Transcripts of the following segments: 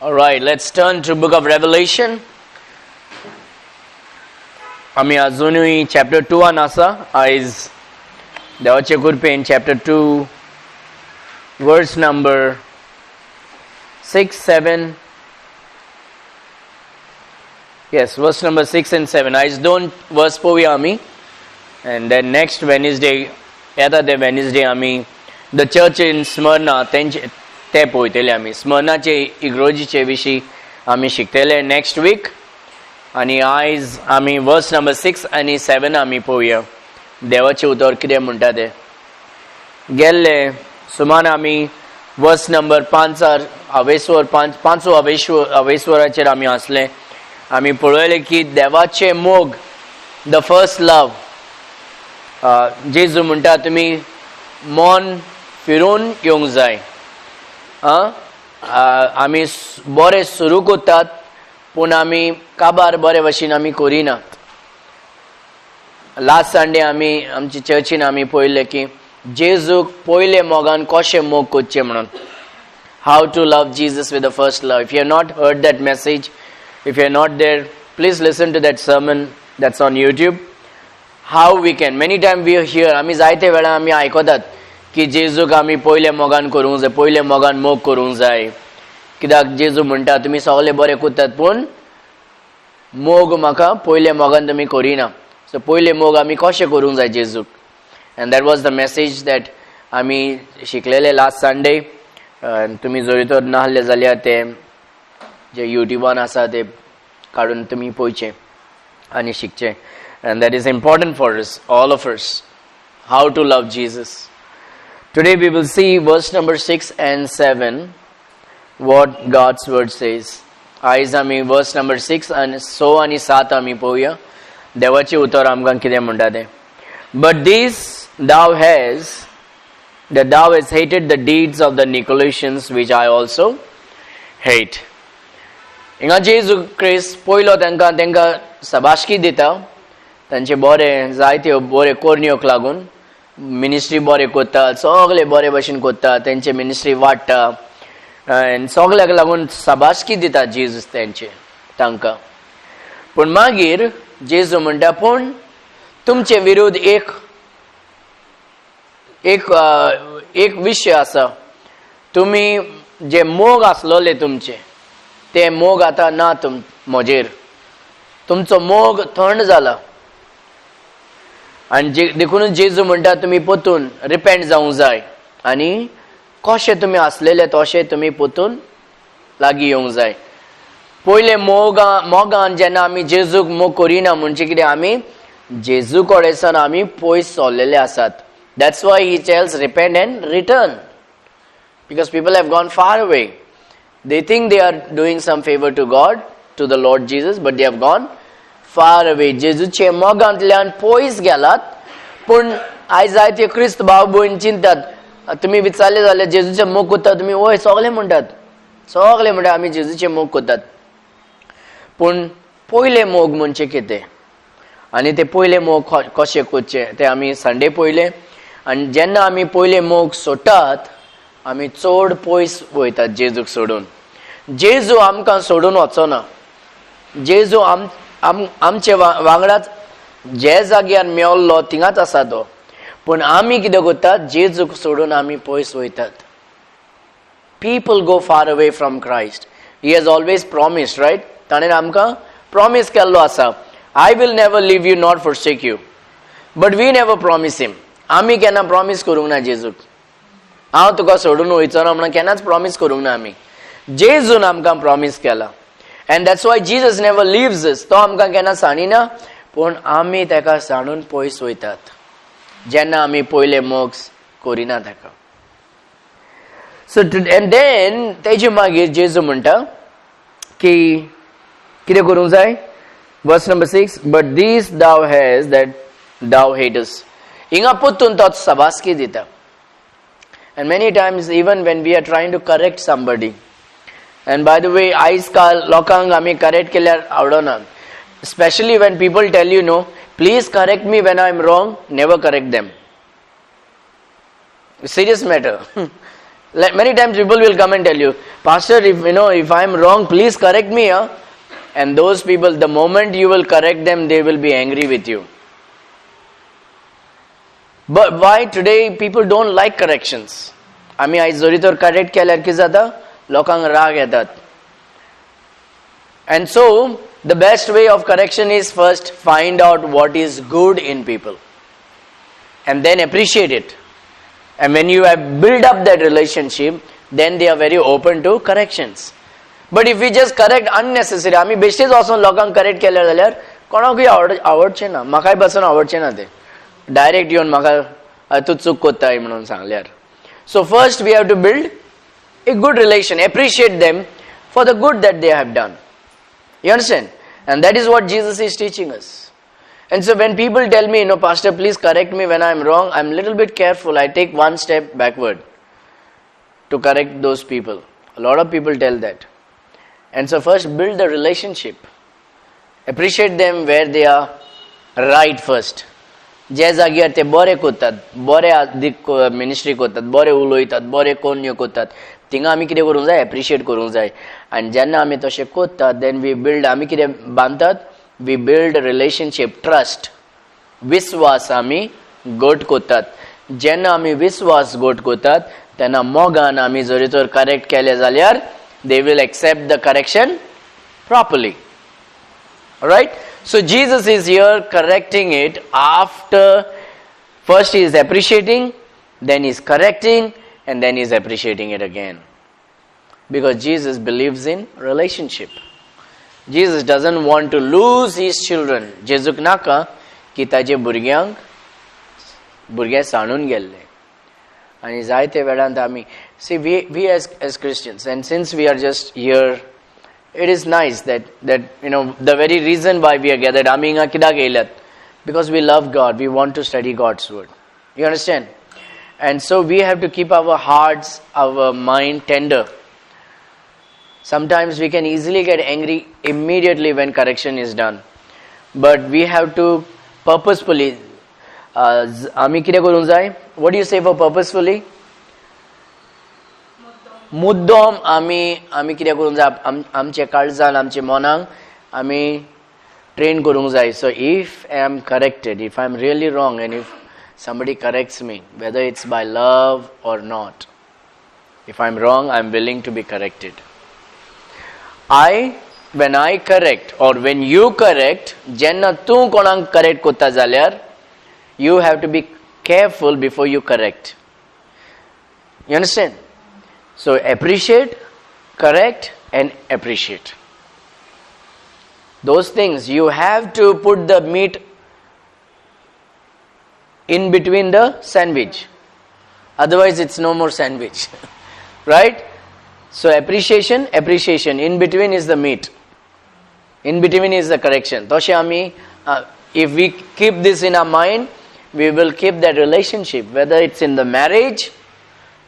Alright, let's turn to book of Revelation. आम्ही अजूनही chapter 2 आसा. आयज देवाचे कृपेन chapter 2 verse number 6, 7. Yes, verse number 6 and 7. आयज दोन verse पोवया आम्ही. And then next Wednesday, येता ते Wednesday आम्ही the church in Smyrna ते पळयतले आमी. स्मरणाचे इग्रोजीचे विशीं आमी शिकतले नेक्स्ट वीक. आनी आयज आमी वर्स नंबर 6 आनी 7 आमी पळोवया. देवाचें उतर कितें म्हणटा तें. गेल्ले सुमार आमी वर्स नंबर 5 अवेस्वराचेर आमी आसले. आमी पळयलें की देवाचें मोग, द फर्स्ट लव. जेजू म्हणटा तुमी मन फिरून येवंक जाय. आमी बरें सुरू करतात पूण आमी काबार बरे भशेन आमी करिनात. लास्ट संडे आमी आमच्या चर्चीन आमी पळयलें की जेजूक पयले मोगान कशें मोग करचें म्हणून. How to love Jesus with the first love. If you have not heard that message, if you are not there, please listen to that sermon that's on YouTube. How we can, many time we hear, आमी जायते वेळा आमी आयकतात की जेजूक आमी पयले मोगान करूंक जाय, पयले मोगान मोग करूंक जाय. कित्याक जेजू म्हणटा तुमी सगळे बरें करतात पूण मोग म्हाका पयले मोगान तुमी करिना. सो पयले मोग आमी कशें करूंक जाय जेजूक. And that was the message that आमी शिकलेले लास्ट संडे. तुमी जरी तर नाहले जाल्यार ते जे युट्यूबान आसा ते काडून तुमी पळोवचे आनी शिकचे. And that is important for us, all of us, how to love Jesus. Today we will see verse number 6 and 7, what God's word says. Aayज आमी verse number 6 and 6 आणि 7 आमी पळोवया. देवाचे उतर आमकां कितें म्हणटा तें. But this thou hast, that thou hast hated the deeds of the Nicolaitans, which I also hate. हिंगा जेजू क्रिस्त पयलो तांकां सबाशकी दिता. तांचे बरें जायत्यो बऱ्यो कोरण्योक लागून मिनिस्ट्री बरें करतात, सगळे बरे भशेन करतात, तेंचे मिनिस्ट्री वाडटा आनी सगळ्याक लागून सबाशकी दिता जेजूस तेंचे तांकां. पूण मागीर जेजू म्हणटा पूण तुमचे विरोध एक विशय आसा. तुमी जे मोग आसलोले तुमचे ते मोग आतां ना म्हजेर. तुमचो मोग थंड जाला. आनी देखून जेजू म्हणटा तुमी पोतून रिपेंट जावंक जाय आनी कशें तुमी आसलेले तशें तुमी पोतून लागीं येवंक जाय. पयले मोगान जेन्ना आमी जेजूक मोग करिना म्हणजे कितें, आमी जेजू कडेन आमी पयस सरलेले आसात. That's why he tells repent and return, because people have gone far away. They think they are doing some favour to God, to the Lord Jesus, but they have gone far away. जेजूचे मोगांतल्यान पयस गेलात. पूण आयज जायते क्रिस्त भाव भयण चिंतात. तुमी विचारले जाल्यार जेजूचे मोग करतात तुमी, वय सगळे म्हणटात आमी जेजूचे मोग करतात. पूण पयले मोग म्हणजे कितें आनी ते पयले मोग कशें करचे ते आमी संडे पळयले. आनी जेन्ना आमी पयले मोग सोडटात आमी चड पयस वयतात जेजूक सोडून. जेजू आमकां सोडून वचना. जेजू आमचे वांगडाच जे जाग्यार मेळ्ळो थिंगाच आसा तो. पूण आमी कितें करतात, जेजूक सोडून आमी पयस वयतात. People go far away from Christ. He has always promised, right. ताणें आमकां प्रॉमीस केल्लो आसा, I will never leave you not forsake you. But we never promise him. आमी केन्ना प्रॉमीस करूंक ना जेजूक, हांव तुका सोडून वयचो ना म्हणून केन्नाच प्रॉमीस करूंक ना आमी. जेजून आमकां प्रॉमीस केला. And that's why Jesus never leaves us. तो आमकां केन्ना सांडिना, पूण आमी तेका सांडून पयस वयतात जेन्ना आमी पयले मोग करिना तेका. सो एंड देन तेजे मागीर जेजू म्हणटा की कितें करूंक जाय. Verse number 6, but these thou hast that thou hatest. हिंगा पोतून तो सबासकी दिता. And many times even when we are trying to correct somebody, and by the way, आयज काल लोकांक आमी करेक्ट केल्यार आवडना. Especially when people tell you, no, please correct me when I am wrong, never correct them. Serious matter. Like many times people will come and tell you, Pastor, if I am wrong, please correct me. And those people, the moment you will correct them, they will be angry with you. But why today people don't like corrections? आम्ही आज जोरी तर correct केल्यार कितें जाता? लोकांक राग येतात. And so, the best way of correction is first find out what is good in people. And then appreciate it. And when you have built up that relationship, then they are very open to corrections. But if we just correct unnecessary, आम्ही बेश्टेच वचून लोकांक correct केल्यार जाल्यार कोणाकूय आवडचें ना. म्हाकाय पासून आवडचें ना तें. डायरेक्ट येवन म्हाका तूं चूक कोत्ताय म्हणून सांगल्यार. So first we have to build a good relation, appreciate them for the good that they have done. You understand? And that is what Jesus is teaching us. And so when people tell me, Pastor, please correct me when I am wrong, I am a little bit careful. I take one step backward to correct those people. A lot of people tell that. And so first build the relationship. Appreciate them where they are right first. जे जाग्यार ते बरे कोत्तात, बरे ministry कोत्तात, बरे उलयतात, बरे कोन्य कोत्तात, थिंगा आमी कितें करूंक जाय? एप्रिशिएट करूंक जाय. आनी जेन्ना आमी तशें कोत्तात, देन वी बिल्ड, आमी कितें बांदतात? वी बिल्ड रिलेशनशीप, ट्रस्ट, विश्वास आमी घट कोत्तात. जेन्ना आमी विश्वास घट कोत्तात, तेन्ना मोगान आमी जरी तर करेक्ट केलें जाल्यार they will accept the correction properly. Right? So Jesus is here correcting it after, first he is appreciating, then he is correcting, and then he is appreciating it again. Because Jesus believes in relationship. Jesus doesn't want to lose his children. Jezuk naka ki taje burgyank sanun gelle. And zaite vedant ami. See, we as Christians, and since we are just here, it is nice that the very reason why we are gathered, because we love God, we want to study God's word. You understand? And so we have to keep our hearts, our mind tender. Sometimes we can easily get angry immediately when correction is done. But we have to purposefully, what do you say for purposefully? मुद्दम आमी कितें करूंक जाय? आमचे काळजान, आमचे मनाक आमी train करूंक जाय. So if I am corrected, if I am really wrong, and if somebody corrects me, whether it's by love or not, if I am wrong, I am willing to be corrected. When I correct, or when you correct, जेन्ना तूं कोणाक correct कोत्ता जाल्यार, you have to be careful before you correct. You understand? So appreciate, correct, and appreciate. Those things, you have to put the meat in between the sandwich. Otherwise it's no more sandwich. Right? So appreciation, in between is the meat. In between is the correction. If we keep this in our mind, we will keep that relationship, whether it's in the marriage,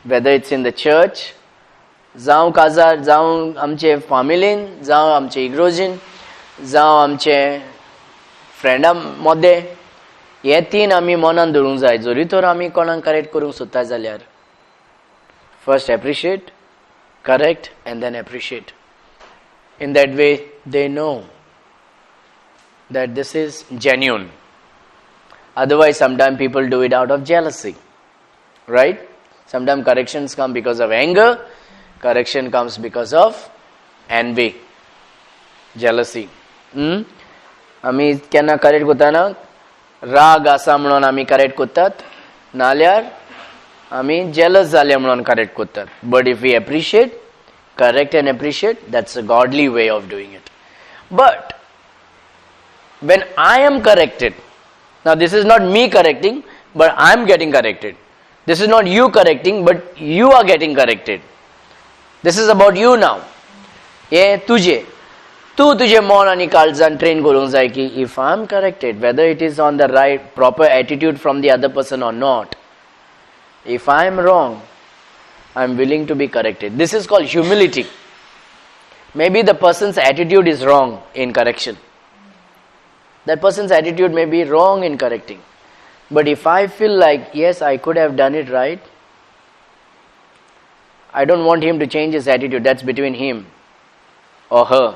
whether it's in the church, जावं काजार, जावं आमचे फॅमिलीन, जावं आमचे इग्रोजीन, जावं आमचे फ्रेंडा मदे, हे तीन आमी मनान धरूंक जाय. जरी तर आमी कोणाक करेक्ट करूंक सोदता जाल्यार first appreciate, correct, and then appreciate. In that way they know that this is genuine. Otherwise sometimes people do it out of jealousy. Right? Sometimes corrections come because of anger, correction comes because of envy, jealousy. आमी केन्ना correct कोत्ताना राग आसा म्हणून आमी correct कोत्तात, नाल्यार आमी jealous जाले म्हणून correct कोत्तात. But if we appreciate, correct and appreciate, that's a godly way of doing it. But when I am corrected, now this is not me correcting, but I am getting corrected. This is not you correcting, but you are getting corrected. This is about you now. तू तुझे मन आणि काळजान train करूंक जाय की if I am corrected, whether it is on the right, proper attitude from the other person or not, if I am wrong, I am willing to be corrected. This is called humility. Maybe the person's attitude is wrong in correction. That person's attitude may be wrong in correcting. But if I feel like, yes, I could have done it right, I don't want him to change his attitude. That's between him or her.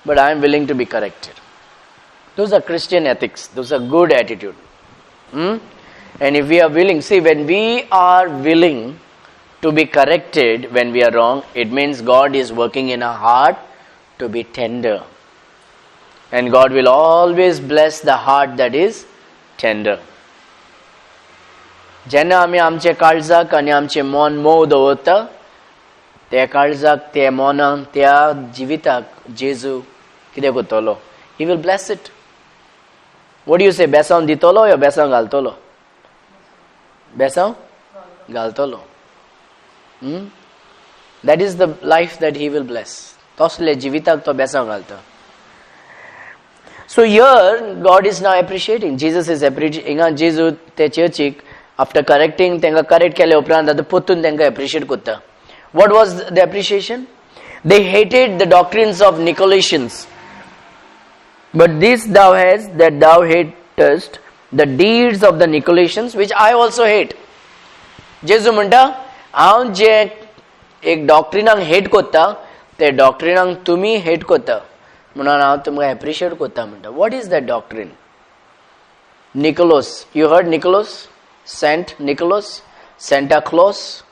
But I am willing to be corrected. Those are Christian ethics. Those are good attitude. And if we are willing, see, when we are willing to be corrected when we are wrong, it means God is working in our heart to be tender. And God will always bless the heart that is tender. जेन्ना आमी आमचे काळजाक आनी आमचे मन mauve दवरता, त्या काळजाक, त्या मनाक, त्या जिविताक जेजू कितें करतलो? He will bless it. What do you say? बेसांव दितलो या बेसांव घालतलो? बेसांव घालतलो. That is the life that he will bless. तसले जिविताक तो बेसांव घालता. So here God is now appreciating. Jesus is appreciating. हिंगा जेजू ते चर्चीक after correcting, तेंका correct केले उपरांत आतां परतून तेंका appreciate करता. What was the appreciation? They hated the doctrines of Nicolaitans. But this thou hast, that thou hatest the deeds of the Nicolaitans, which I also hate. जेजू म्हणटा, हांव जे एक डॉक्ट्रिनाक हेट करता, ते डॉक्ट्रिनाक तुमी हेट करता. म्हणून हांव तुमकां एप्रिशिएट करता म्हणटा. What is that doctrine? Nicholas. You heard Nicholas? Saint Nicholas? Santa Claus?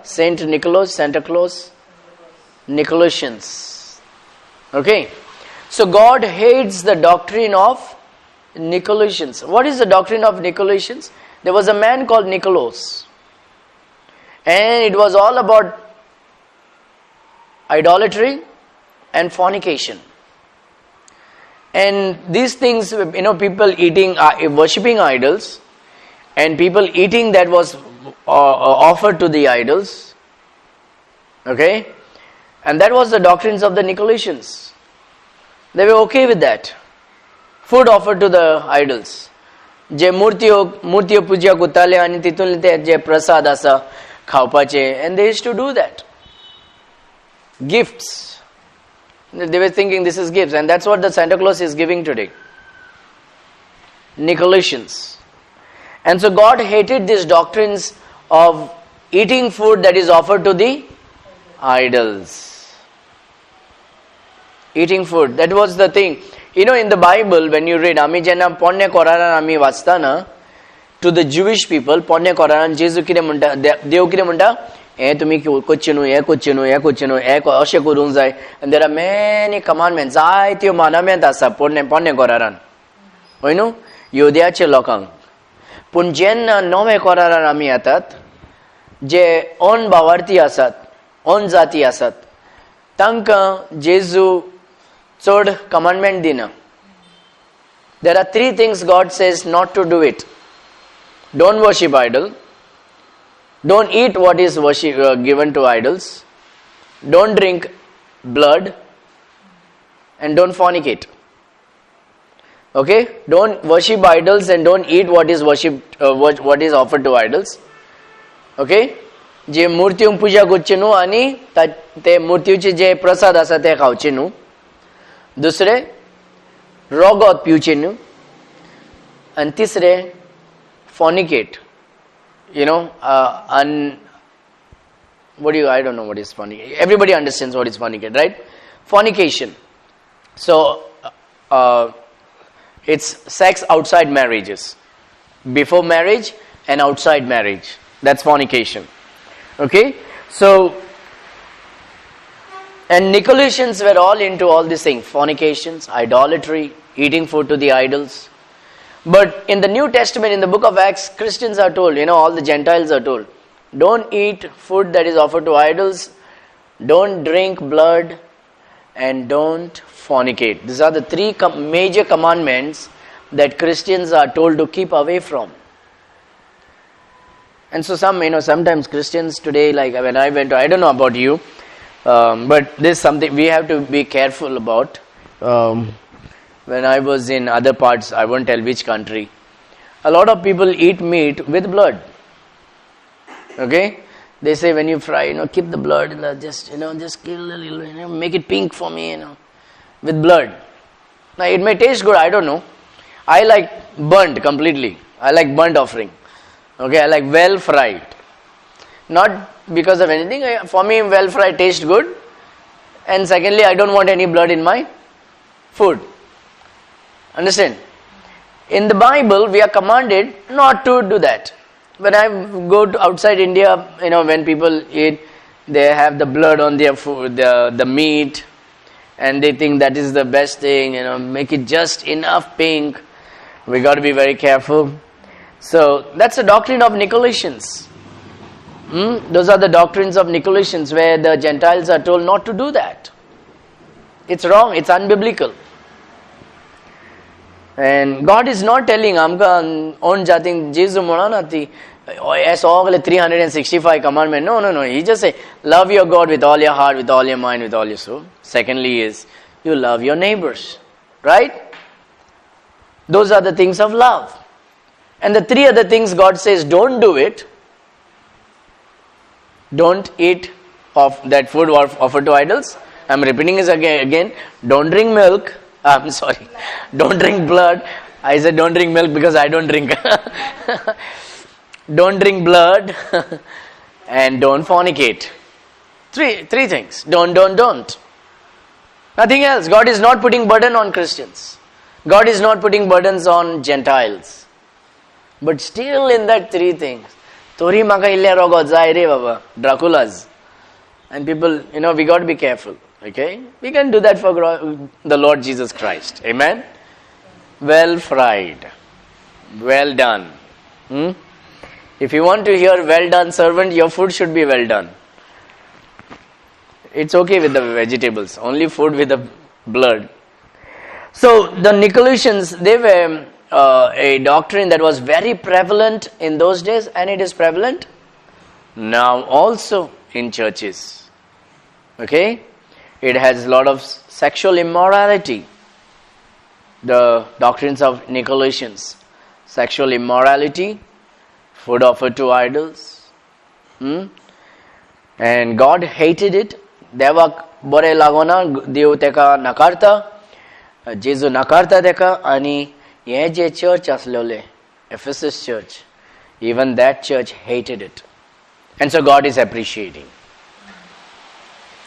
Saint Nicholas, Santa Claus? Nicolaitans. Okay. So God hates the doctrine of Nicolaitans. What is the doctrine of Nicolaitans? There was a man called Nicholas. And it was all about idolatry and fornication. And these things, people eating, worshipping idols, and people eating that was offered to the idols. Okay? And that was the doctrines of the Nicolaitans. They were okay with that. Food offered to the idols. जे मूर्तियो पूजा करताले आनी तितून ते जे प्रसाद आसा खावपाचे, and they used to do that. Gifts. They were thinking this is gifts, and that's what the Santa Claus is giving today. Nicolaitans. And so God hated these doctrines of eating food that is offered to the idols. Eating food, that was the thing. In the Bible, when you read, आमी जेन्ना पोन्ने कोरारान आमी वाचताना, to the Jewish people, पोन्ने कोरारान जेजू कितें म्हणटा, देव कितें म्हणटा, हे तुमी करचे न्हू, हे करचे न्हू, हे करचे न्हू, हे अशें करूंक जाय. And there are many commandments, जायत्यो मानमेंट आसा पोन्ने कोरारान. होय न्हू, योद्याचे लोकांक. पूण जेन्ना नवे कोरारान आमी येतात, जे ओन भावार्थी आसात, ओन जाती आसात, तांकां जेजू चड commandment dina. There are 3 things God says not to do it. Don't worship idol. Don't eat what is given to idols. Don't drink blood. And don't fornicate. Okay? Don't worship idols and don't eat what is worshipped, what is offered to idols. Okay? जे मूर्तिंक पूजा करचे न्हू आनी ते मूर्तीचे जे प्रसाद आसा ते खावचे न्हू. दुसरे रोगोत पिवचे न्हू. आनी तिसरे fornicate. I don't know what is fornicate. Everybody understands what is fornicate, right? Fornication. So it's sex outside marriages. Before marriage and outside marriage. That's fornication. Okay? So, and Nicolaitans were all into all these things. Fornications, idolatry, eating food to the idols. But in the New Testament, in the book of Acts, Christians are told, all the Gentiles are told, don't eat food that is offered to idols, don't drink blood, and don't fornicate. These are the 3 major commandments that Christians are told to keep away from. And so sometimes Christians today, like when I went to, I don't know about you, but this is something we have to be careful about. When I was in other parts, I won't tell which country, a lot of people eat meat with blood. Okay? They say when you fry, keep the blood, just kill a little, make it pink for me, with blood. Now it may taste good, I don't know. I like burnt completely. I like burnt offering. Okay, I like well fried. Not because of anything. For me, well fried tastes good. And secondly, I don't want any blood in my food. Understand? In the Bible, we are commanded not to do that. When I go to outside India, when people eat, they have the blood on their food, the meat, and they think that is the best thing, make it just enough pink. We got to be very careful. So that's the doctrine of Nicolaitans. Those are the doctrines of Nicolaitans, where the Gentiles are told not to do that. It's wrong, it's unbiblical. And God is not telling amka on jating Jesu monanati as all 365 commandment. No. He just say love your God with all your heart, with all your mind, with all your soul. Secondly is you love your neighbors. Right? Those are the things of love. And the three other things God says don't do it. Don't eat of that food offered to idols. I'm repeating this again. Don't drink milk. I'm sorry. Don't drink blood. I said don't drink milk because I don't drink. Don't drink blood. And don't fornicate. Three things. Don't. Nothing else. God is not putting burden on Christians. God is not putting burdens on Gentiles. But still in that three things. Tori maka illa rogo zai re baba. Dracula's. And people, we got to be careful. Okay? We can do that for the Lord Jesus Christ. Amen? Well fried. Well done. If you want to hear well done servant, your food should be well done. It's okay with the vegetables. Only food with the blood. So the Nicolaitans, they were a doctrine that was very prevalent in those days, and it is prevalent now also in churches. Okay? It has a lot of sexual immorality. The doctrines of Nicolaitans. Sexual immorality, food offered to idols. And God hated it. Deva bore lagona Dev teka nakarta. Jesu nakarta teka ani ye je church aslole. Ephesus church. Even that church hated it. And so God is appreciating.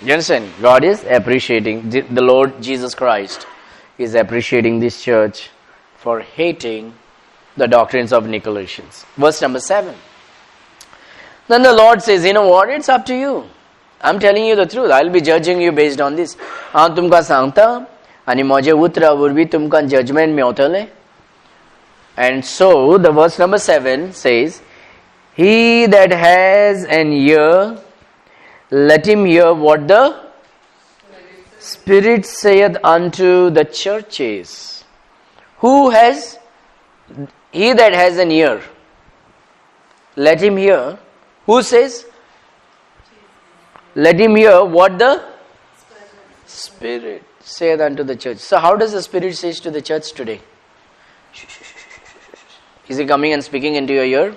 You understand? God is appreciating. The Lord Jesus Christ is appreciating this church for hating the doctrines of Nicolaitans. Verse number 7. Then the Lord says, you know what? It's up to you. I'm telling you the truth. I'll be judging you based on this. हां तुमका सांगता आणि माझे उत्तरावरवी तुमका judgment मेवतले. And so the verse number 7 says, he that has an ear, let him hear what the Spirit saith unto the churches. Who has? He that has an ear. Let him hear. Who says? Let him hear what the Spirit saith unto the church. So how does the Spirit say to the church today? Is he coming and speaking into your ear?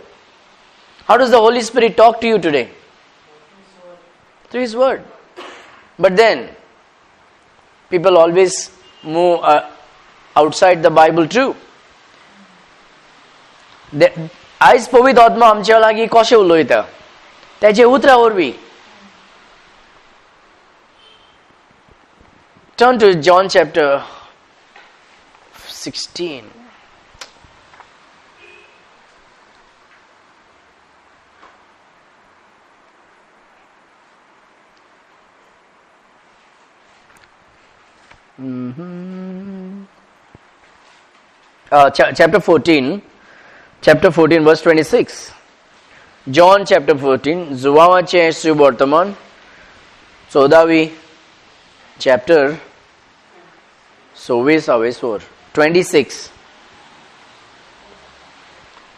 How does the Holy Spirit talk to you today? Through His Word. But then, people always move outside the Bible too. आयज पवित्र आत्मा आमच्या लागीं कशें उलयता तेजे उतरा वरवीं. Turn to John chapter 16. Chapter 14. Chapter 14 verse 26. John chapter 14 जुवावाचे सुवर्तमान 14वी chapter 26.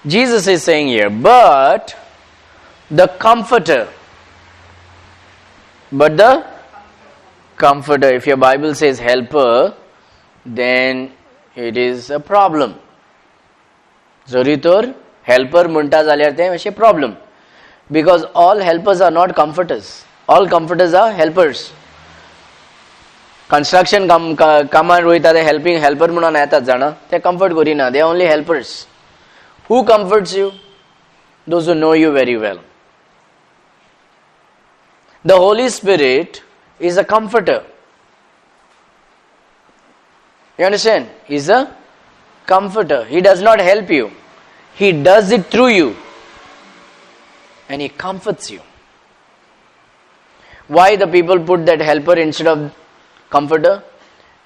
Jesus is saying here, but the Comforter. If your Bible says helper, then it is a problem. Zoritor helper munta जाल्यार तें अशें problem, because all helpers are not comforters. All comforters are helpers. Construction kaman roita they helping helper म्हणून येतात जाणा ते comfort Kareena. They are only helpers. Who comforts you? those who know you very well. The Holy Spirit is a comforter. You understand? He's a comforter. He does not help you. He does it through you. And He comforts you. Why the people put that helper instead of comforter?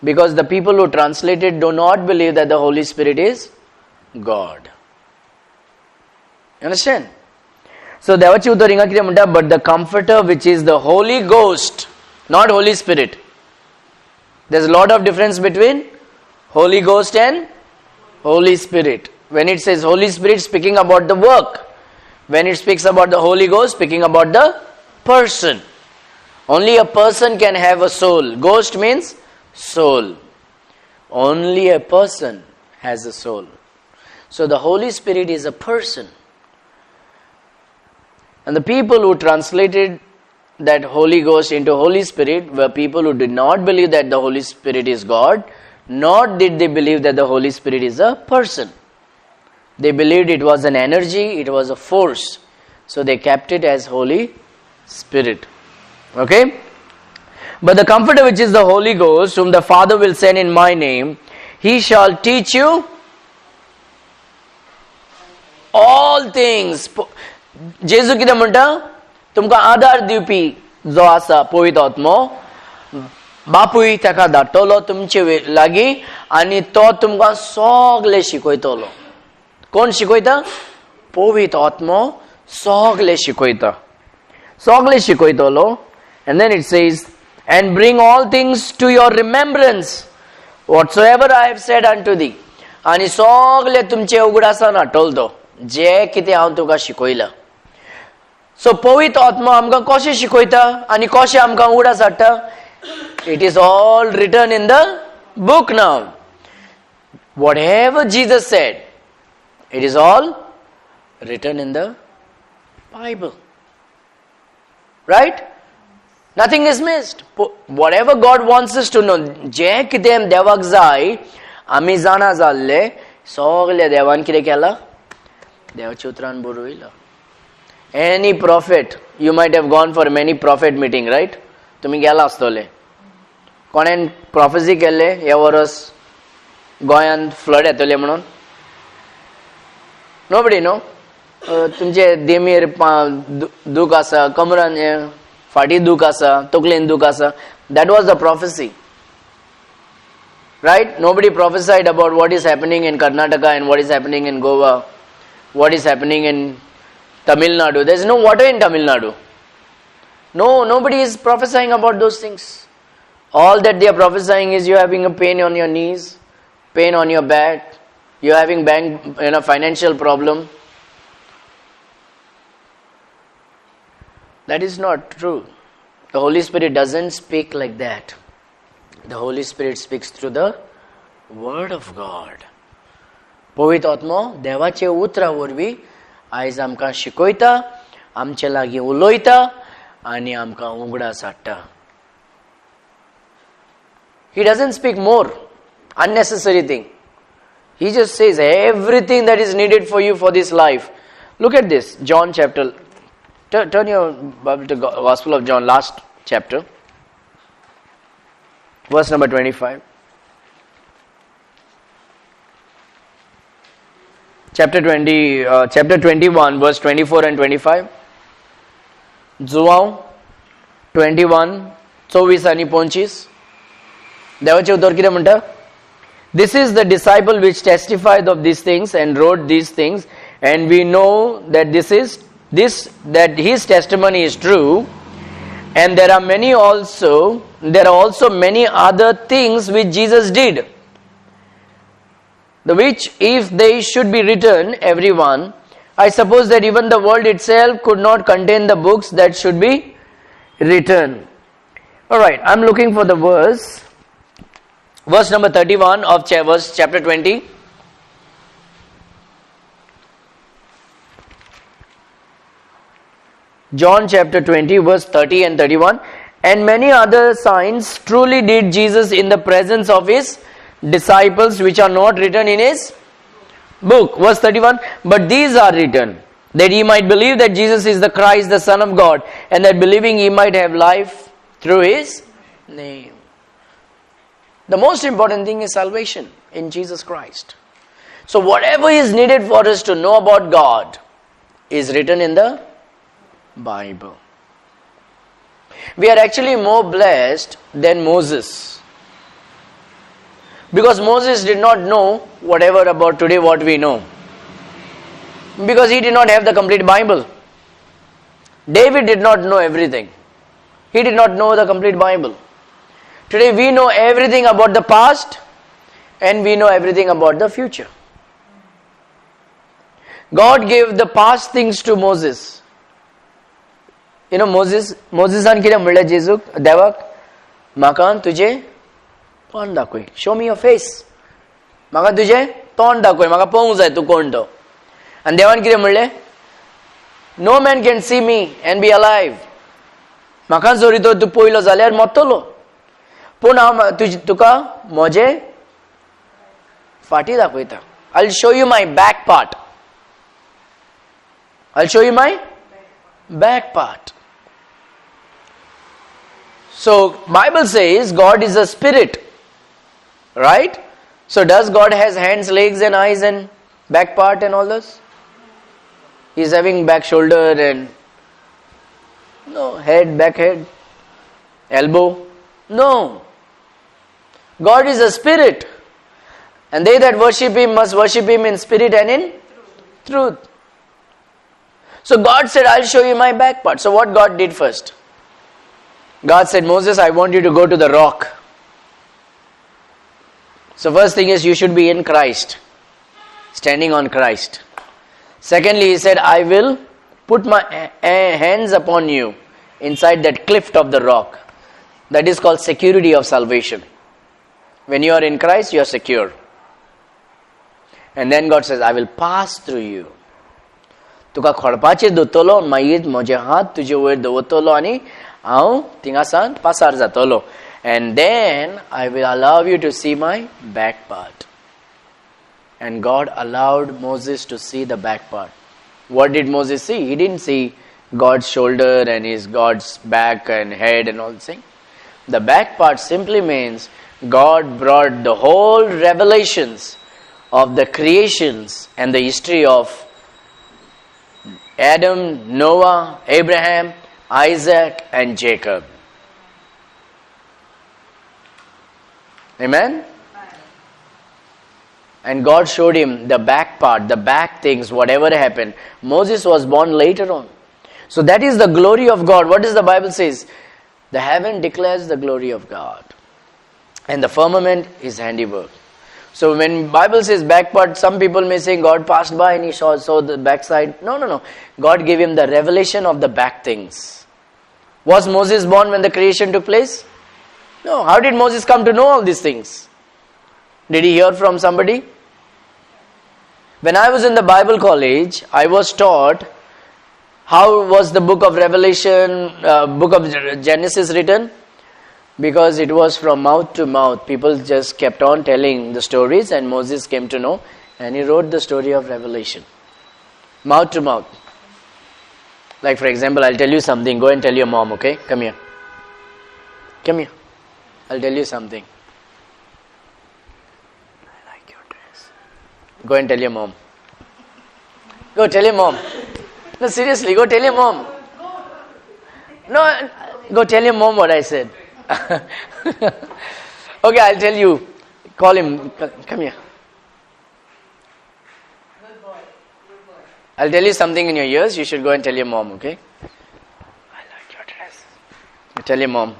Because the people who translate it do not believe that the Holy Spirit is God. You understand? So देवाची उतर हिंगा कितें म्हणटा, but the comforter which is the Holy Ghost, not Holy Spirit. There's a lot of difference between Holy Ghost and Holy Spirit. When it says Holy Spirit, speaking about the work. When it speaks about the Holy Ghost, speaking about the person. Only a person can have a soul. Ghost means soul. Only a person has a soul. So the Holy Spirit is a person. And the people who translated that Holy Ghost into Holy Spirit were people who did not believe that the Holy Spirit is God, nor did they believe that the Holy Spirit is a person. They believed it was an energy, it was a force. So they kept it as Holy Spirit. Okay? But the Comforter, which is the Holy Ghost, whom the Father will send in my name, He shall teach you all things. जेजू कितें म्हणटा, तुमकां आदार दिवपी जो आसा पवित्र आत्मो, बापूय ताका धाडटलो तुमचे लागीं आनी तो तुमकां सगळें शिकयतलो. कोण शिकयता? पवित्र आत्मो सगळें शिकयता. सगळें शिकयतलो. And then it says, and bring all things to your remembrance, whatsoever I have said unto thee. आनी सगळें तुमचे उगडासान हाडटलो तो, जे कितें हांव तुका शिकयलां. So पवित्र आत्मा आमकां कशें शिकयता आनी कशें आमकां उगडास हाडटा? It is all written in the book now. Whatever Jesus said, it is all written in the Bible. Right? Nothing is missed. Whatever God wants us to know, जे कितें देवाक जाय आमी जाणा जाल्ले सगळे देवान कितें केलां? देवाच्या उतरान बरयलां. Any prophet, you might have gone for many prophet meeting, right? तुमी गेला आसतले. कोणेन prophecy केल्ले ह्या वर्स गोंयांत फ्लड येतले म्हणून? Nobody, no? तुमचे देमीर दूख आसा, कमरान फाटी दूख आसा, तकलेन दूख आसा. That was the prophecy. Right? Nobody prophesied about what is happening in Karnataka and what is happening in Goa, what is happening in Tamil Nadu. There is no water in Tamil Nadu. No, nobody is prophesying about those things. All that they are prophesying is you are having a pain on your knees, pain on your back, you are having financial problem. That is not true. The Holy Spirit doesn't speak like that. The Holy Spirit speaks through the Word of God. पवित्र आत्मा देवाचे उतरा वरवीं आयज आमकां शिकयता, आमचे लागीं उलयता आनी आमकां उगडास हाडटा. He doesn't speak more unnecessary thing. He just says everything that is needed for you for this life. Look at this, John chapter. Turn your Bible to Gospel of John, last chapter, verse number 25. Chapter 21, verse 24 and 25. João 21, 24 आणि 25. देवाचे उतर कितें म्हणटा? This is the disciple which testified of these things and wrote these things, and we know that that his testimony is true, and there are also many other things which Jesus did, the which if they should be written, everyone, I suppose that even the world itself could not contain the books that should be written. Alright, I'm looking for the verse number 31 of chapter 20. John chapter 20, verse 30 and 31. And many other signs truly did Jesus in the presence of his disciples, which are not written in his book. Verse 31. But these are written. that ye might believe that Jesus is the Christ, the Son of God, and that believing ye might have life through his name. The most important thing is salvation in Jesus Christ. So whatever is needed for us to know about God is written in the Bible. We are actually more blessed than Moses. Because Moses did not know whatever about today what we know. Because he did not have the complete Bible. David did not know everything. He did not know the complete Bible. Today we know everything about the past and we know everything about the future. God gave the past things to Moses. You know Moses an कितें म्हणलें जेजूक देवाक म्हाका तुजें तोंड दाखय. Show me your face. म्हाका तुजें तोंड दाखय. म्हाका पळोवंक जाय तूं कोण तो. आनी देवान कितें म्हणलें? No man can see me and be alive. म्हाका जरी तो तूं पळयलो जाल्यार मरतलो. पूण हांव तुका म्हजें फाटी दाखयता. I'll show you my back part. I'll show you my back part. So Bible says God is a spirit. Right? So does God has hands, legs and eyes and back part and all this? He's having back shoulder and no head, back head, elbow. No. God is a spirit. And they that worship him must worship him in spirit and in truth. So God said, I'll show you my back part. So what God did first? God said, Moses, I want you to go to the rock. So first thing is you should be in Christ. Standing on Christ. Secondly, he said, I will put my hands upon you inside that cliff of the rock. That is called security of salvation. When you are in Christ, you are secure. And then God says, I will pass through you. तुका खडपाचेर दोतलो मागीर म्हजे हात तुजे वयर दवरतलो आनी हांव थिंगासान पासार जातलो. And then I will allow you to see my back part. And God allowed Moses to see the back part. What did Moses see? He didn't see God's shoulder and his God's back and head and all this thing. The back part simply means God brought the whole revelations of the creations and the history of Adam, Noah, Abraham, Isaac and Jacob. Amen? And God showed him the back part, the back things, whatever happened. Moses was born later on. So that is the glory of God. What does the Bible says? The heaven declares the glory of God. And the firmament is handiwork. So when Bible says back part, some people may say God passed by and he saw the backside. No. God gave him the revelation of the back things. Was Moses born when the creation took place? No. How did Moses come to know all these things? Did he hear from somebody? When I was in the Bible college, I was taught how was the book of Revelation, book of Genesis written? Because it was from mouth to mouth. People just kept on telling the stories and Moses came to know and he wrote the story of Revelation. Mouth to mouth. Like for example, I'll tell you something. Go and tell your mom, okay? Come here. Come here. I'll tell you something. I like your dress. Go and tell your mom. Go tell your mom. No, seriously, go tell your mom. No, go tell your mom what I said. Okay, I'll tell you. Call him. Come here. I'll tell you something in your ears. You should go and tell your mom, okay? I like your dress. You tell your mom.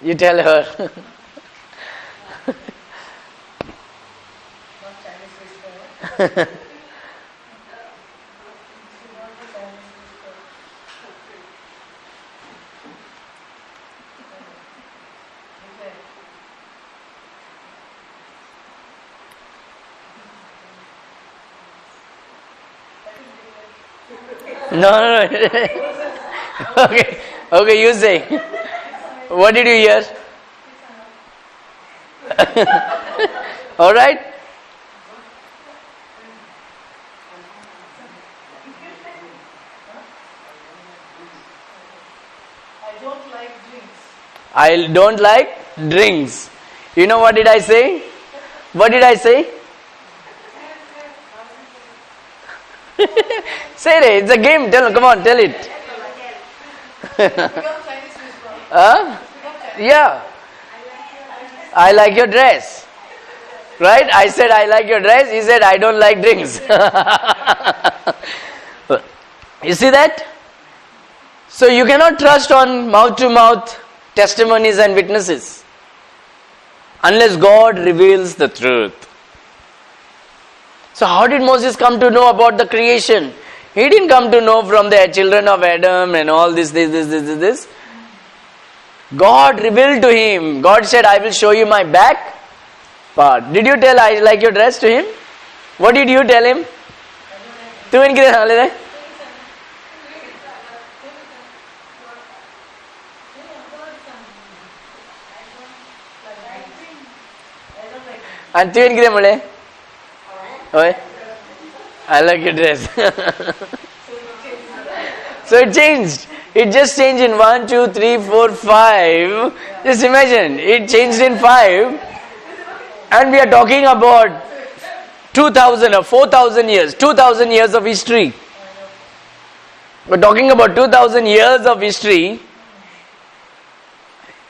You tell her. No. Okay, you say. What did you hear? All right? I don't like drinks. You know what did I say? What did I say? Say it. It's a game. Come on, tell it. Yeah. I like your dress. Right? I said I like your dress. He said I don't like drinks. You see that? So you cannot trust on mouth to mouth testimonies and witnesses unless God reveals the truth. So how did Moses come to know about the creation? He didn't come to know from the children of Adam and all this. God revealed to him. God said, I will show you my back part. Did you tell I like your dress to him? What did you tell him? And I like your dress. So it changed. It just changed in 1, 2, 3, 4, 5. Just imagine, it changed in 5. And we are talking about 2000 or 4000 years, 2000 years of history. We're talking about 2000 years of history.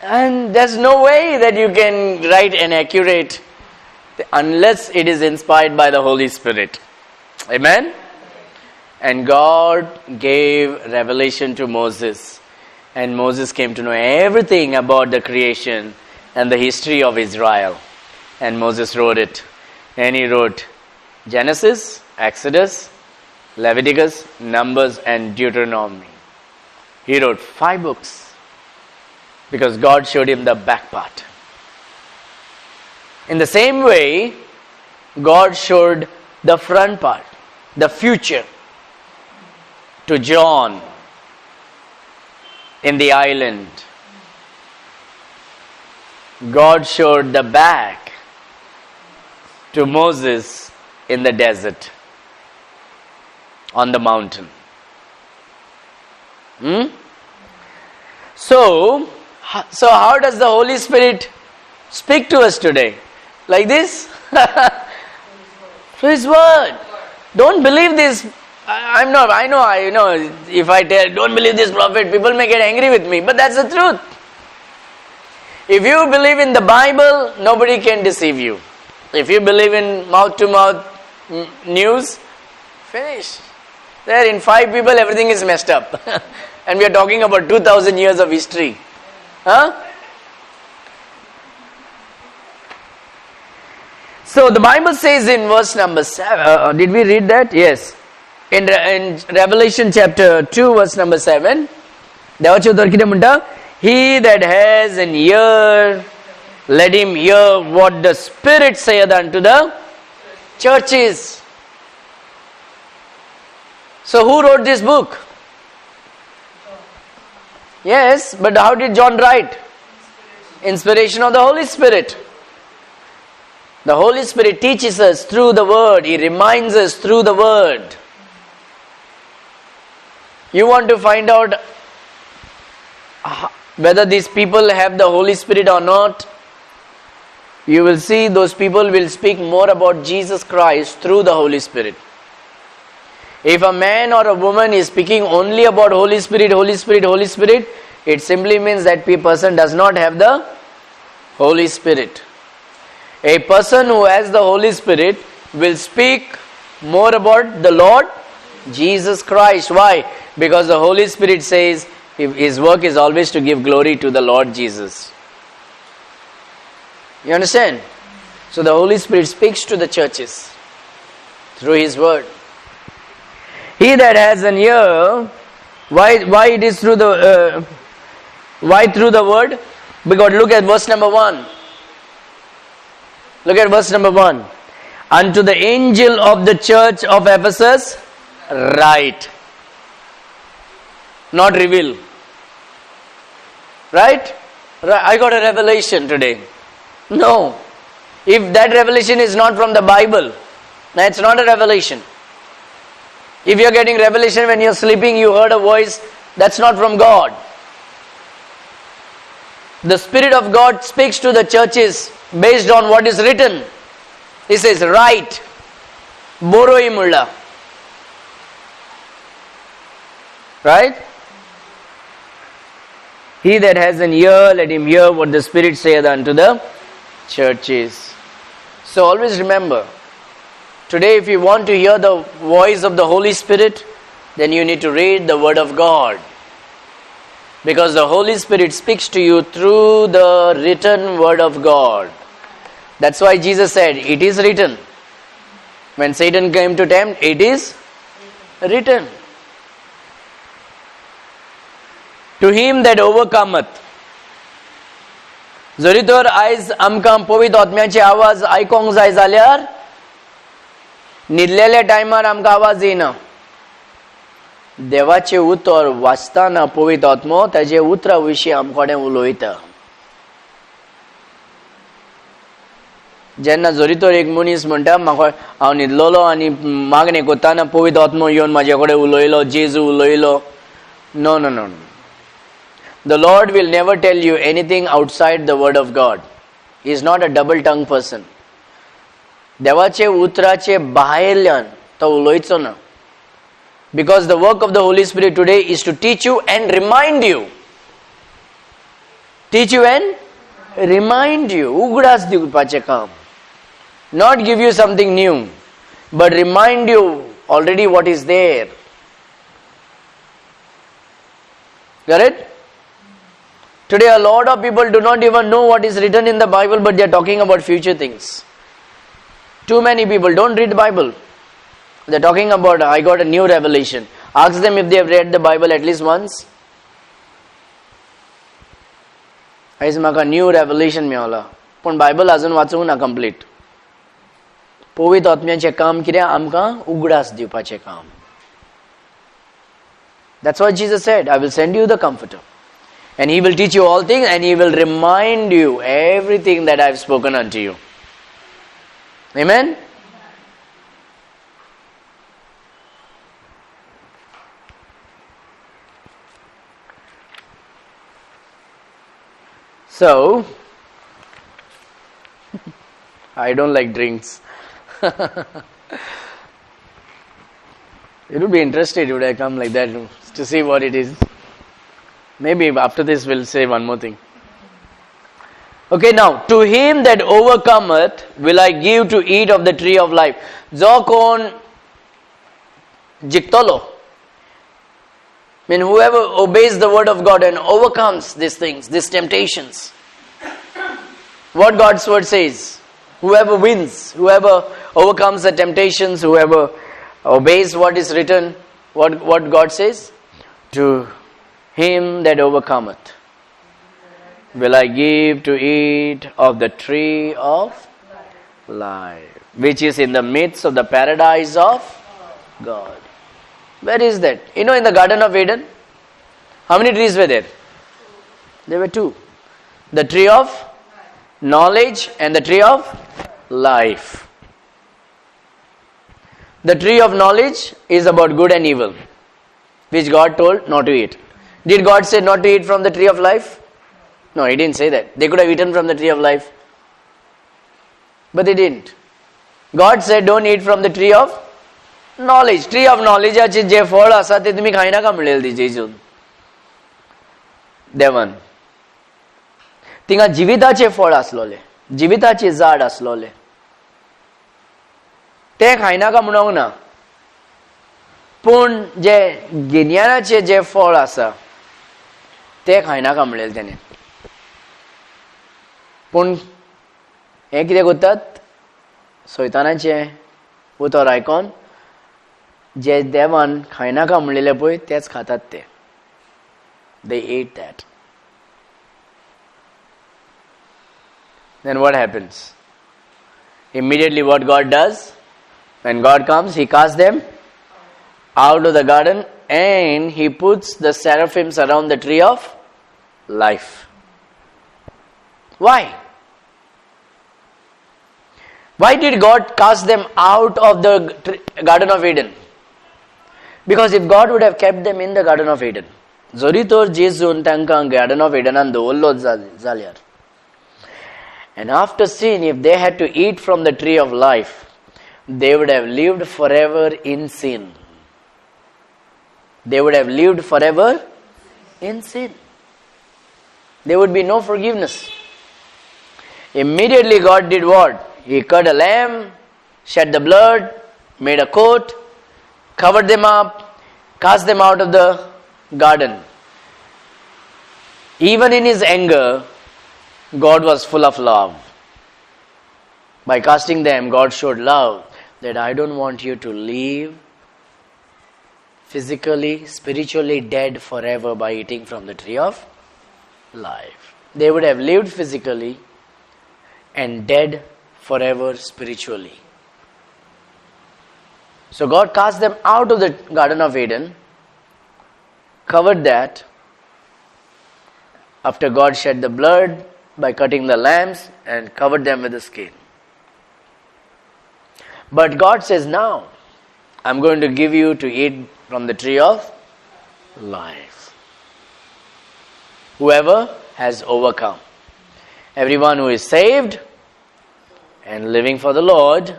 And there's no way that you can write an accurate unless it is inspired by the Holy Spirit. Amen? And God gave revelation to Moses. And Moses came to know everything about the creation and the history of Israel. And Moses wrote it. And he wrote Genesis, Exodus, Leviticus, Numbers, and Deuteronomy. He wrote 5 books. Because God showed him the back part. In the same way, God showed the front part, the future, to John in the island. God showed the back to Moses in the desert, on the mountain. So how does the Holy Spirit speak to us today? Like this? Through His Word. Don't believe this. I know, if I tell, don't believe this prophet, people may get angry with me, but that's the truth. If you believe in the Bible, nobody can deceive you. If you believe in mouth-to-mouth news, finish. There in 5 people, everything is messed up. And we are talking about 2000 years of history. So the Bible says in verse number 7, did we read that? Yes. In Revelation chapter 2 verse number 7, he that has an ear, let him hear what the Spirit saith unto the churches. So who wrote this book? Yes, but how did John write? Inspiration of the Holy Spirit. The Holy Spirit teaches us through the Word. He reminds us through the Word. You want to find out whether these people have the Holy Spirit or not? You will see those people will speak more about Jesus Christ through the Holy Spirit. If a man or a woman is speaking only about Holy Spirit, Holy Spirit, Holy Spirit, it simply means that person does not have the Holy Spirit. A person who has the Holy Spirit will speak more about the Lord Jesus Christ. Why? Because the Holy Spirit says His work is always to give glory to the Lord Jesus. You understand? So the Holy Spirit speaks to the churches through His Word. He that has an ear, why it is through the why through the Word? Because look at verse number 1. Look at verse number 1. Unto the angel of the church of Ephesus, write. Not reveal. Right? I got a revelation today. No. If that revelation is not from the Bible, now it's not a revelation. If you're getting revelation when you're sleeping, you heard a voice, that's not from God. The Spirit of God speaks to the churches based on what is written. He says, write, boroimulla. Right? He that has an ear, let him hear what the Spirit saith unto the churches. So always remember, today if you want to hear the voice of the Holy Spirit, then you need to read the Word of God. Because the Holy Spirit speaks to you through the written Word of God. That's why Jesus said, it is written. When Satan came to tempt, it is written. To him that overcometh. जरी तर आयज आमकां पवित्र आत्म्याचे आवाज आयकोंक जाय जाल्यार न्हिदलेल्या टायमार आमकां आवाज येना. देवाचे उतर वाचताना पवित्र आत्मो ताजे उतरा विशीं आमकोडें उलयता. जेन्ना जरी तर एक मनीस म्हणटा म्हाका हांव न्हिदलोलो आनी मागणें करताना पवित्र आत्मो येवन म्हाजे कडेन उलयलो, जेजू उलयलो. No no no. The Lord will never tell you anything outside the Word of God. He is not a double-tongued person. देवाचे उतराचे भायल्यान तो उलयचो ना. Because the work of the Holy Spirit today is to teach you and remind you. Teach you and remind you. उगडास दिवपाचें काम. Not give you something new, but remind you already what is there. Got it? Today a lot of people do not even know what is written in the Bible, but they are talking about future things. Too many people don't read the Bible. They are talking about, I got a new revelation. Ask them if they have read the Bible at least once. आयज म्हाका new revelation मेळ्ळां, पूण Bible आजून वाचूंक ना complete. पवित्र आत्म्याचें काम कितें? आमकां उगडास दिवपाचें काम. That's what Jesus said. I will send you the Comforter. And He will teach you all things and He will remind you everything that I have spoken unto you. Amen? So, I don't like drinks. It would be interested would I come like that to see what it is. Maybe after this we'll say one more thing. Okay, now, to him that overcometh will I give to eat of the tree of life. Jo kon jiktolo. I mean, whoever obeys the word of God and overcomes these things, these temptations. What God's word says. Whoever wins, whoever overcomes the temptations, whoever obeys what is written, what God says. To him that overcometh will I give to eat of the tree of life, which is in the midst of the paradise of God. Where is that? You know, in the Garden of Eden, how many trees were there? There were two. The tree of knowledge and the tree of life. The tree of knowledge is about good and evil, which God told not to eat. Did God say not to eat from the tree of life? No, He didn't say that. They could have eaten from the tree of life, but they didn't. God said don't eat from the tree of knowledge. Tree of knowledge चे जे फळ आसा ते तुम्ही खायना का म्हणलेले ती जेजून देवान. तिंगा जिविताचे फळ आसलोले, जिविताचे झाड आसलोले, ते खायना का म्हणूंक ना. पूण जे गिन्यानाचे जे फळ आसा ते खायना का म्हणलेले त्याने. पूण हे कितें करतात? सैतानाचे उतर आयकोन जे देवान खायना का म्हणलेले पळय तेच खातात ते. They ate that. Then what happens? Immediately what God does? When God comes, He casts them out of the garden and He puts the seraphims around the tree of life. Why? Why did God cast them out of the Garden of Eden? Because if God would have kept them in the Garden of Eden, Zoritor Jesun Tanka Garden of Eden and the Ollo Zalyar. And after sin, if they had to eat from the tree of life, they would have lived forever in sin. They would have lived forever in sin. There would be no forgiveness. Immediately God did what? He cut a lamb, shed the blood, made a coat, covered them up, cast them out of the garden. Even in his anger, God was full of love. By casting them, God showed love that I don't want you to live physically, spiritually dead forever by eating from the tree of life. They would have lived physically and dead forever spiritually. So God cast them out of the Garden of Eden, covered that, after God shed the blood by cutting the lambs and covered them with the skin. But God says, now, I'm going to give you to eat from the tree of life. Whoever has overcome. Everyone who is saved and living for the Lord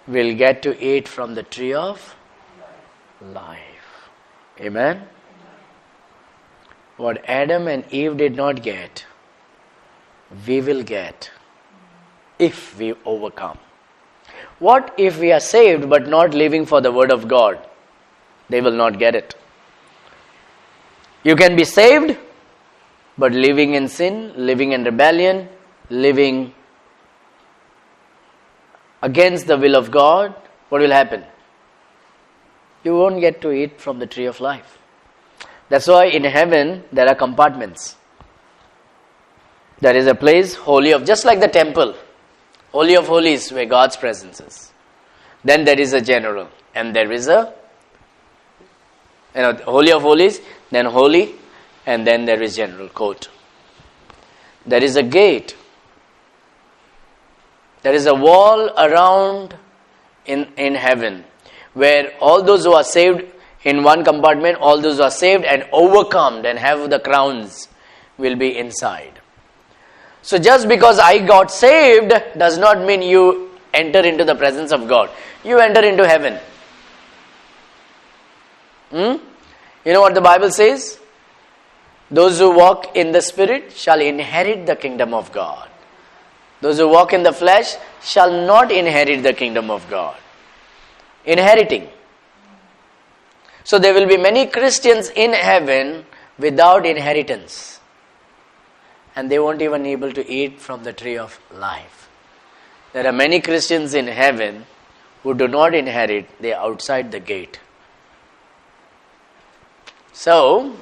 will get to eat from the tree of life. Amen? What Adam and Eve did not get, we will get if we overcome. What if we are saved but not living for the word of God? They will not get it. You can be saved but living in sin, living in rebellion, living against the will of God. What will happen? You won't get to eat from the tree of life. That's why in heaven there are compartments. There is a place, holy of, just like the temple, holy of holies where God's presence is. Then there is a general, and there is a, holy of holies, then holy, and then there is general court. There is a gate. There is a wall around in heaven where all those who are saved in one compartment, all those who are saved and overcome and have the crowns will be inside. So just because I got saved does not mean you enter into the presence of God. You enter into heaven. You know what the Bible says? Those who walk in the Spirit shall inherit the kingdom of God. Those who walk in the flesh shall not inherit the kingdom of God. Inheriting. So there will be many Christians in heaven without inheritance. And they won't even be able to eat from the tree of life. There are many Christians in heaven who do not inherit. They are outside the gate. So,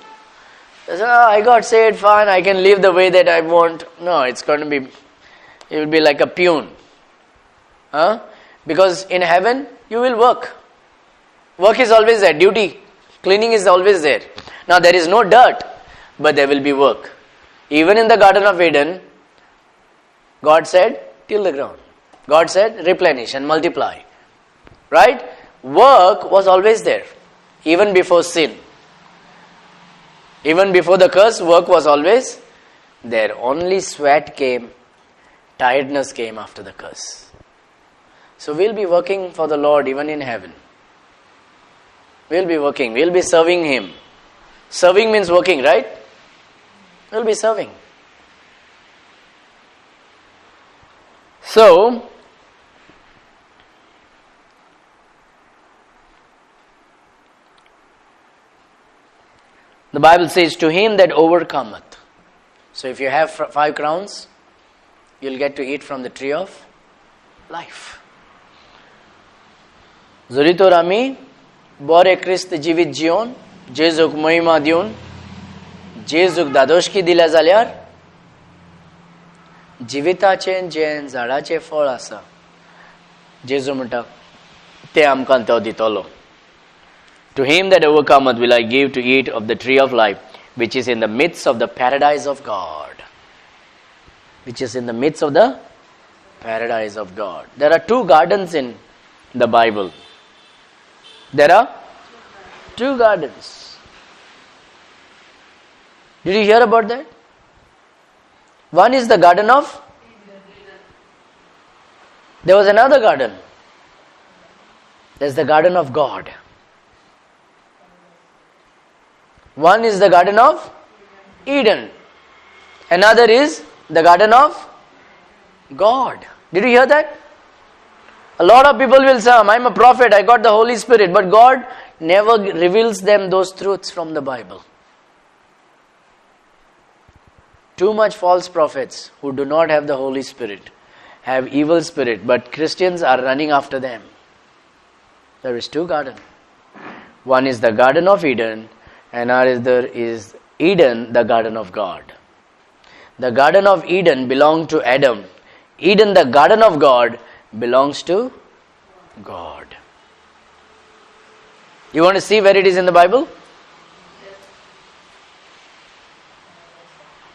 I got saved, fine, I can live the way that I want. No, it will be like a peon. Because in heaven, you will work. Work is always there, duty, cleaning is always there. Now there is no dirt, but there will be work. Even in the Garden of Eden, God said, till the ground. God said, replenish and multiply. Right? Work was always there, even before sin. Even before the curse, work was always there. Only sweat came, tiredness came after the curse. So we'll be working for the Lord even in heaven. We'll be working, we'll be serving Him. Serving means working, right? We'll be serving. So, the Bible says, to him that overcometh. So if you have 5 crowns, you'll get to eat from the tree of life. Zuritor ami bore Christ jivit jion, Jezuk moima dion, Jezuk dadoshki dila zalyar, जिविताचें जें झाडाचें फळ आसा जेजू म्हणटा तें आमकां तो दितलो. To him that overcometh will I give to eat of the tree of life, which is in the midst of the paradise of God. Which is in the midst of the Paradise of God. There are two gardens in the Bible. There are two gardens. Did you hear about that? One is the garden of... There was another garden. There's the garden of God. One is the garden of Eden. Another is the garden of God. Did you hear that? A lot of people will say, I'm a prophet, I got the Holy Spirit. But God never reveals them those truths from the Bible. Too much false prophets who do not have the Holy Spirit have evil spirit, but Christians are running after them. There is two gardens. One is the Garden of Eden, and another is Eden, the Garden of God. The Garden of Eden belonged to Adam. Eden, the Garden of God, belongs to God. You want to see where it is in the Bible?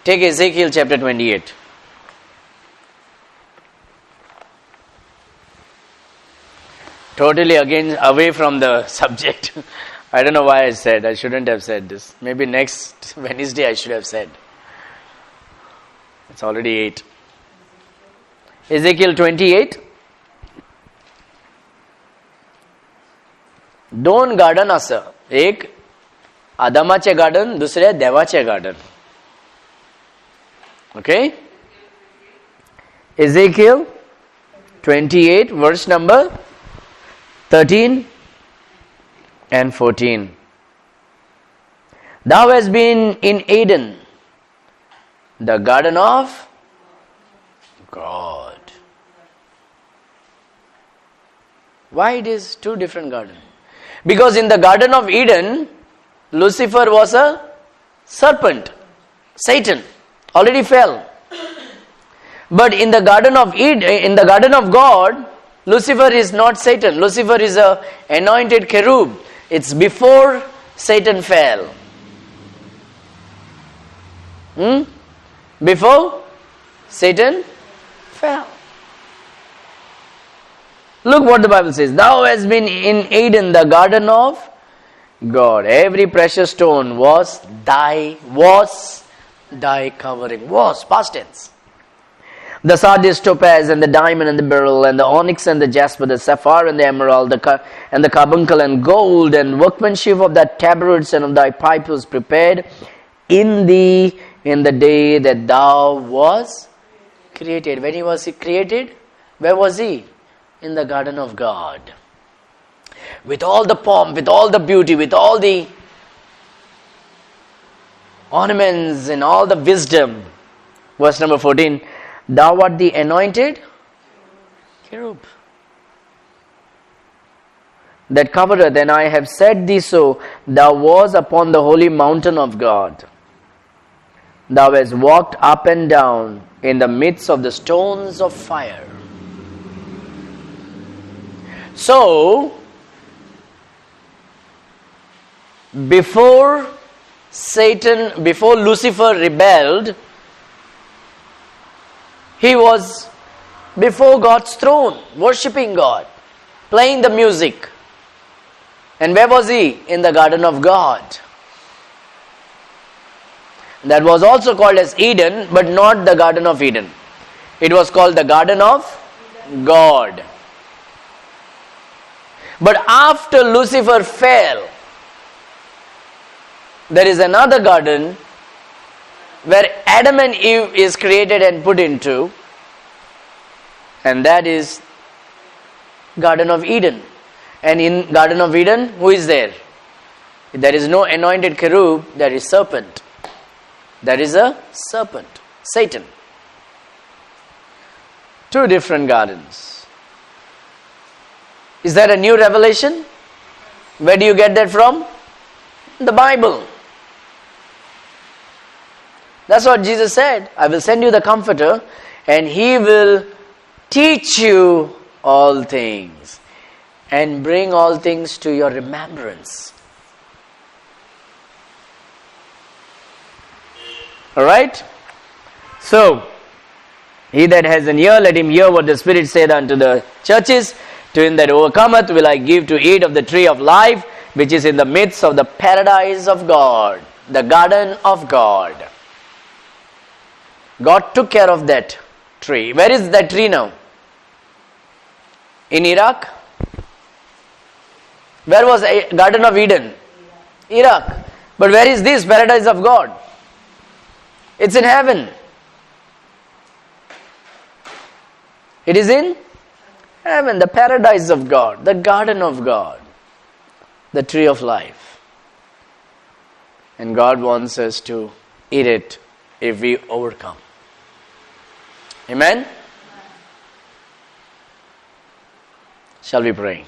Take Ezekiel chapter 28. Totally again away from the subject. I don't know why I said. I shouldn't have said this. Maybe next Wednesday I should have said. It's already 8. Ezekiel 28. दोन garden असं, एक आदामाचे garden, दुसरे देवाचे garden. Okay? Ezekiel 28 verse number 13 and 14. Thou hast been in Eden, the garden of God. Why it is two different gardens? Because in the Garden of Eden, Lucifer was a serpent, Satan, already fell. But in the Garden of Eden, in the Garden of God, Lucifer is not Satan. Lucifer is a anointed cherub. It's before Satan fell. Before Satan fell. Look what the Bible says. Thou hast been in Eden, the garden of God. Every precious stone was thy covering. Was, past tense. The sardius, topaz, and the diamond, and the beryl, and the onyx, and the jasper, the sapphire, and the emerald, and the carbuncle, and gold, and workmanship of thy tabrets and of thy pipes was prepared in thee in the day that thou was created. When he was created, where was he? In the garden of God. With all the pomp, with all the beauty, with all the ornaments and all the wisdom. Verse number 14. Thou art the anointed cherub that covereth, and I have said thee so. Thou was upon the holy mountain of God. Thou hast walked up and down in the midst of the stones of fire. So, before Lucifer rebelled, he was before God's throne, worshipping God, playing the music. And where was he? In the garden of God. That was also called as Eden, but not the Garden of Eden. It was called the Garden of God. But after Lucifer fell, there is another garden where Adam and Eve is created and put into, and that is Garden of Eden. And in Garden of Eden, who is there? There is no anointed cherub, there is serpent. There is a serpent, Satan. Two different gardens. Is that a new revelation? Where do you get that from? The Bible. That's what Jesus said. I will send you the Comforter, and He will teach you all things and bring all things to your remembrance. Alright? So, He that has an ear, let him hear what the Spirit saith unto the churches. To him that overcometh will I give to eat of the tree of life, which is in the midst of the paradise of God, the garden of God. God took care of that tree. Where is that tree now? In Iraq? Where was Garden of Eden? Iraq. But where is this paradise of God? It's in heaven. It is in heaven, the paradise of God, the garden of God, the tree of life. And God wants us to eat it if we overcome. Amen? Shall we pray?